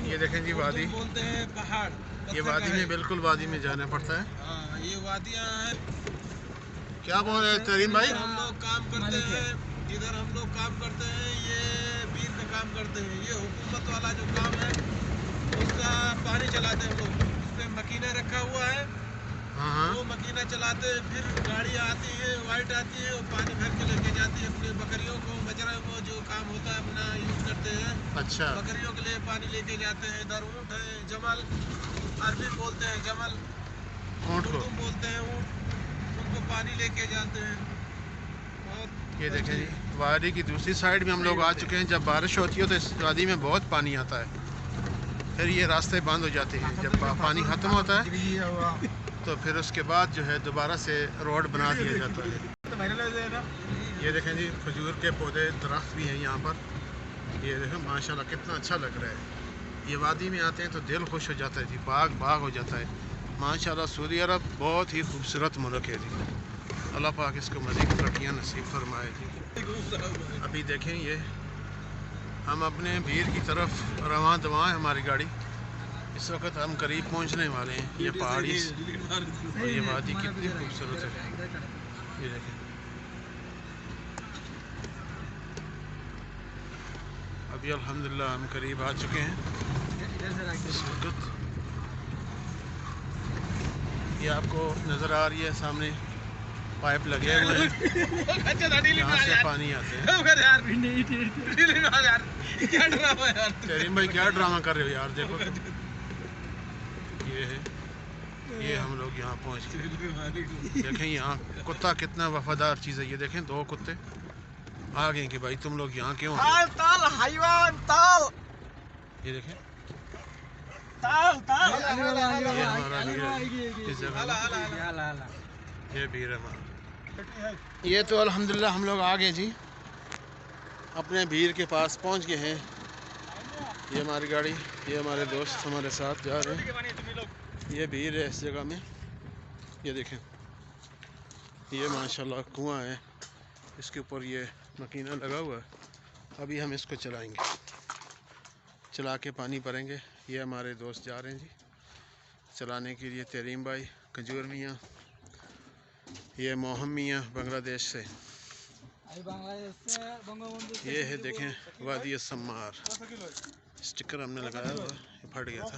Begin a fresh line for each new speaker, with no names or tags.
ये देखें जी वादी
बोलते हैं पहाड़,
ये वादी में बिल्कुल वादी में जाना पड़ता है।
हाँ ये वादियाँ हैं।
क्या बोल रहे हैं तरीम भाई?
हम लोग काम करते हैं, इधर हम लोग काम करते हैं, ये बीर का काम करते हैं। ये हुकूमत वाला जो काम है उसका पानी चलाते हैं हम लोग, उस पर मकीना रखा हुआ है।
हाँ
वो मकीना चलाते हैं, फिर गाड़ी आती है वाइट आती है, वो पानी भर के लेके जाती है अपने बकरियों को, मजरा को जो काम होता है अपना यूज करते हैं।
अच्छा,
बकरियों के लिए पानी लेके जाते हैं। इधर ऊँट है, जमल अरबी बोलते हैं, जमल
ऊँट को
उर्दू बोलते हैं ऊँट, उनको पानी लेके जाते हैं। और
ये देखें जी वादी की दूसरी साइड में हम लोग आ चुके हैं। जब बारिश होती है तो इस वादी में बहुत पानी आता है, फिर ये रास्ते बंद हो जाते हैं। जब पानी ख़त्म होता है तो फिर उसके बाद जो है दोबारा से रोड बना दिया जाता है। ये देखें जी खजूर के पौधे दरख्त भी हैं यहाँ पर। ये देखें माशाल्लाह कितना अच्छा लग रहा है। ये वादी में आते हैं तो दिल खुश हो जाता है जी, बाग बाग हो जाता है माशाल्लाह। सऊदी अरब बहुत ही खूबसूरत मुल्क है जी। अल्लाह पाक इसको मज़ीद तरक्कियाँ नसीब फरमाए जी। अभी देखें ये हम अपने भीड़ की तरफ रवां दवां है हमारी गाड़ी। इस वक्त हम करीब पहुंचने वाले हैं। ये पहाड़ी और ये वादी कितनी खूबसूरत है, ये देखें। अभी अल्हम्दुलिल्लाह हम करीब आ चुके हैं इस वक्त। ये आपको नज़र आ रही है सामने पाइप लगे हुए हैं, यहाँ से पानी आते हैं। करीम भाई क्या ड्रामा कर रहे हो यार? देखो ये है, ये हम लोग यहाँ पहुँच गए। देखें यहाँ कुत्ता कितना वफादार चीज़ है। ये देखें दो कुत्ते आ गए कि भाई तुम लोग यहाँ क्यों? ये देखें ये हमारा भीड़ है इस जगह में, ये भीड़ है हमारा। ये तो अल्हम्दुलिल्लाह हम लोग आ गए जी, अपने भीड़ के पास पहुँच गए हैं। ये हमारी गाड़ी, ये हमारे दोस्त हमारे साथ जा रहे हैं। ये भीड़ है इस जगह में। ये देखें ये माशाल्लाह कुआं है, इसके ऊपर ये मकीना लगा हुआ है। अभी हम इसको चलाएंगे, चला के पानी भरेंगे। ये हमारे दोस्त जा रहे हैं जी चलाने के लिए। तरीम भाई, खजूर मियाँ, ये मोहम मियाँ बांग्लादेश से। ये है देखें वादी सम्मार, स्टिकर हमने लगाया हुआ, फट गया था।